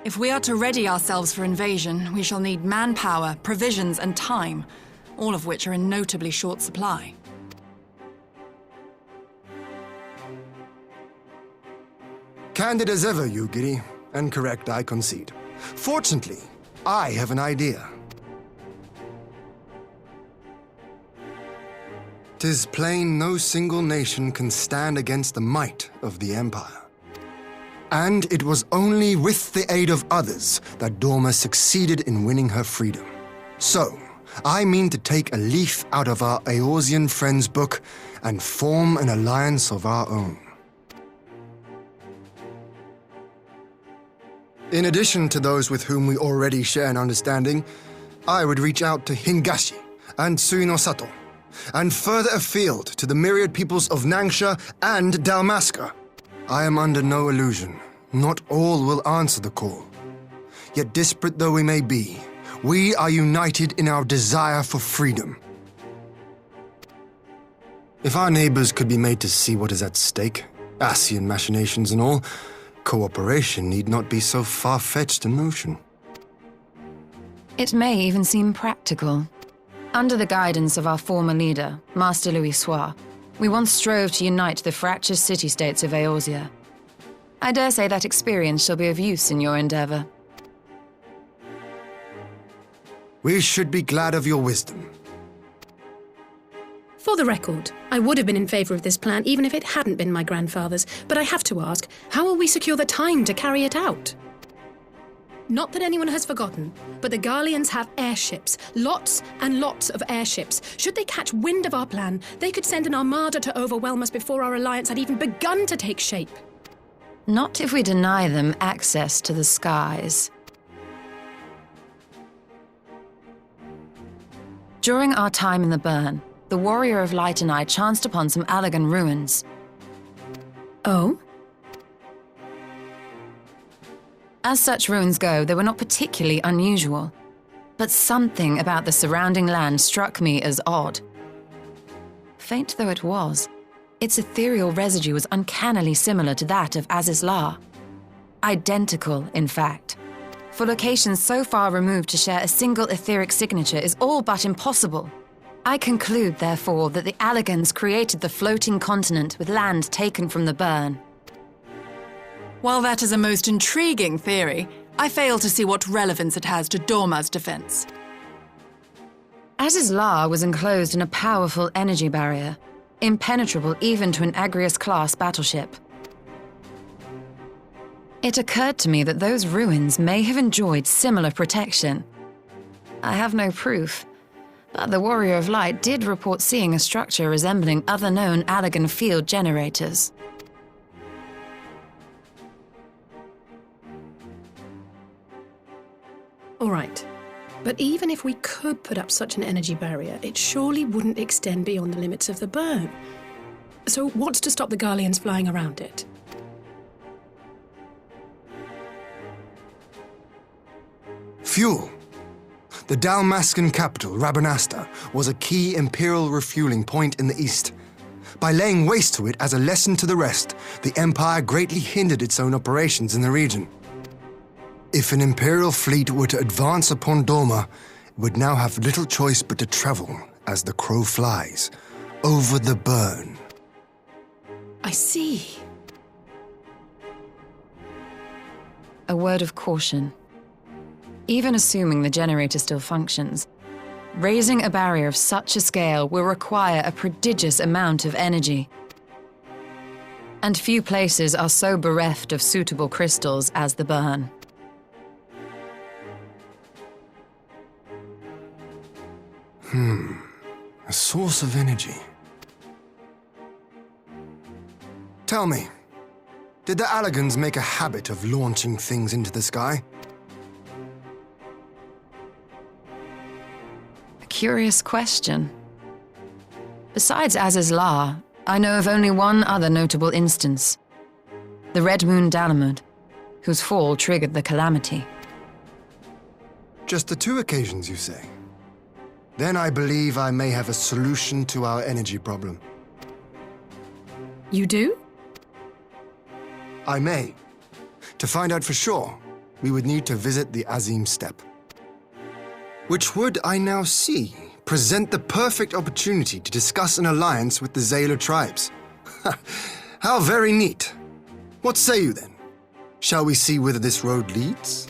If we are to ready ourselves for invasion, we shall need manpower, provisions, and time, all of which are in notably short supply. Candid as ever, Yugiri, and correct, I concede. Fortunately, I have an idea. 'Tis plain no single nation can stand against the might of the Empire. And it was only with the aid of others that Dorma succeeded in winning her freedom. So, I mean to take a leaf out of our Eorzean friends' book and form an alliance of our own. In addition to those with whom we already share an understanding, I would reach out to Hingashi and Suinosato, and further afield to the myriad peoples of Nangsha and Dalmasca. I am under no illusion. Not all will answer the call. Yet disparate though we may be, we are united in our desire for freedom. If our neighbors could be made to see what is at stake, Asian machinations and all, cooperation need not be so far-fetched a notion. It may even seem practical. Under the guidance of our former leader, Master Louis Soir, we once strove to unite the fractious city-states of Eorzea. I dare say that experience shall be of use in your endeavor. We should be glad of your wisdom. For the record, I would have been in favor of this plan even if it hadn't been my grandfather's, but I have to ask, how will we secure the time to carry it out? Not that anyone has forgotten, but the Garleans have airships. Lots and lots of airships. Should they catch wind of our plan, they could send an armada to overwhelm us before our alliance had even begun to take shape. Not if we deny them access to the skies. During our time in the Burn, the Warrior of Light and I chanced upon some Allagan ruins. Oh? As such ruins go, they were not particularly unusual, but something about the surrounding land struck me as odd. Faint though it was, its ethereal residue was uncannily similar to that of Azizlar. Identical, in fact. For locations so far removed to share a single etheric signature is all but impossible. I conclude, therefore, that the Allagans created the floating continent with land taken from the Burn. While that is a most intriguing theory, I fail to see what relevance it has to Dorma's defense. Azizlar was enclosed in a powerful energy barrier, impenetrable even to an Agrias-class battleship. It occurred to me that those ruins may have enjoyed similar protection. I have no proof, but the Warrior of Light did report seeing a structure resembling other known Allagan field generators. All right. But even if we could put up such an energy barrier, it surely wouldn't extend beyond the limits of the Burn. So what's to stop the Garleans flying around it? Fuel. The Dalmascan capital, Rabanasta, was a key Imperial refueling point in the east. By laying waste to it as a lesson to the rest, the Empire greatly hindered its own operations in the region. If an Imperial fleet were to advance upon Dorma, it would now have little choice but to travel, as the crow flies, over the Burn. I see. A word of caution. Even assuming the generator still functions, raising a barrier of such a scale will require a prodigious amount of energy. And few places are so bereft of suitable crystals as the Burn. A source of energy. Tell me, did the Allagans make a habit of launching things into the sky? A curious question. Besides Azizlar, I know of only one other notable instance. The Red Moon Dalamud, whose fall triggered the calamity. Just the two occasions, you say? Then I believe I may have a solution to our energy problem. You do? I may. To find out for sure, we would need to visit the Azim Steppe. Which would, I now see, present the perfect opportunity to discuss an alliance with the Zayla tribes. How very neat. What say you then? Shall we see whither this road leads?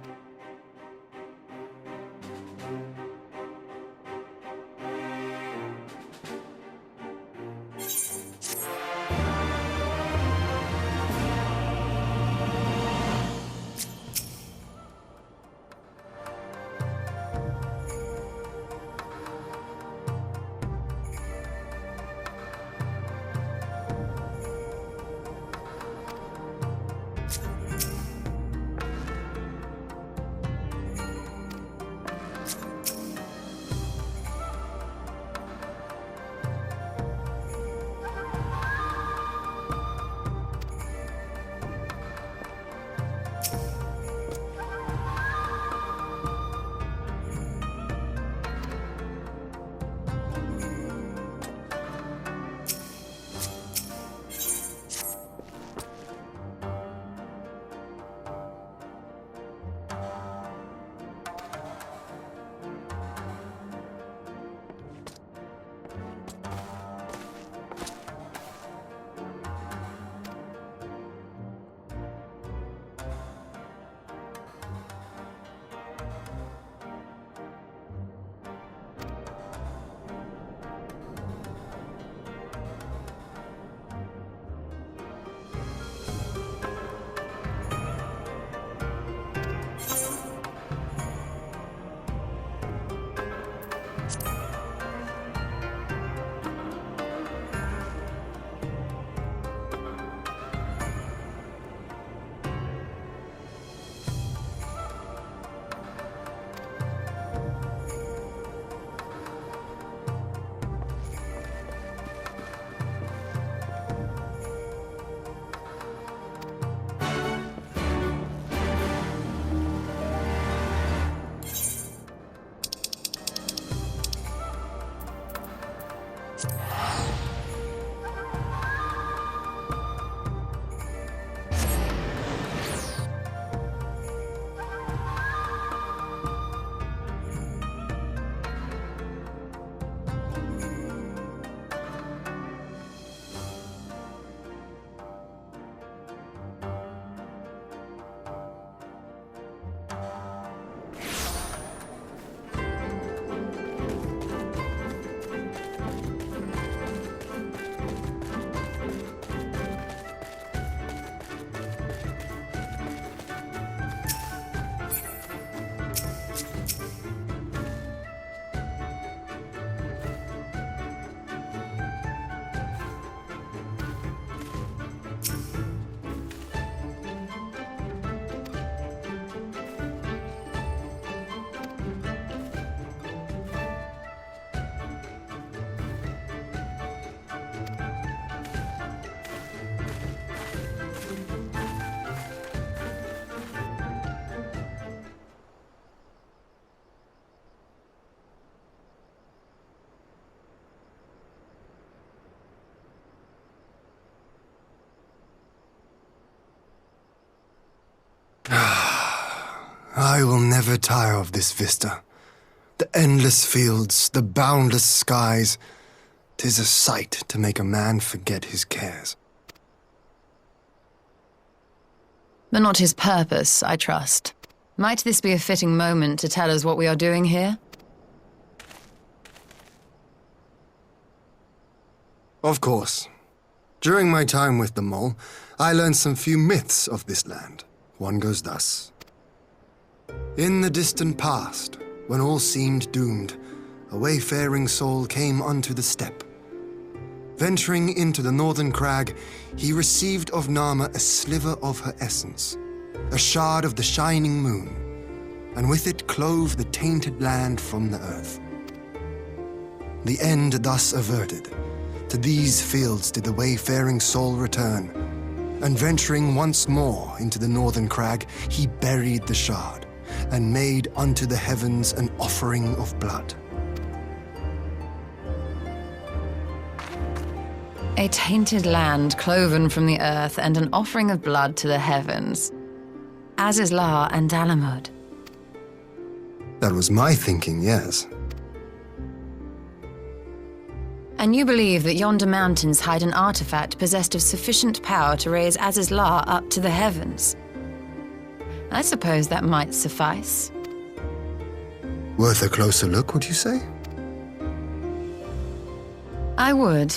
I will never tire of this vista. The endless fields, the boundless skies. 'Tis a sight to make a man forget his cares. But not his purpose, I trust. Might this be a fitting moment to tell us what we are doing here? Of course. During my time with the mole, I learned some few myths of this land. One goes thus. In the distant past, when all seemed doomed, a wayfaring soul came unto the steppe. Venturing into the northern crag, he received of Nama a sliver of her essence, a shard of the shining moon, and with it clove the tainted land from the earth. The end thus averted, to these fields did the wayfaring soul return, and venturing once more into the northern crag, he buried the shard, and made unto the heavens an offering of blood. A tainted land cloven from the earth and an offering of blood to the heavens. Azizlar and Alamud. That was my thinking, yes. And you believe that yonder mountains hide an artifact possessed of sufficient power to raise Azizlar up to the heavens. I suppose that might suffice. Worth a closer look, would you say? I would.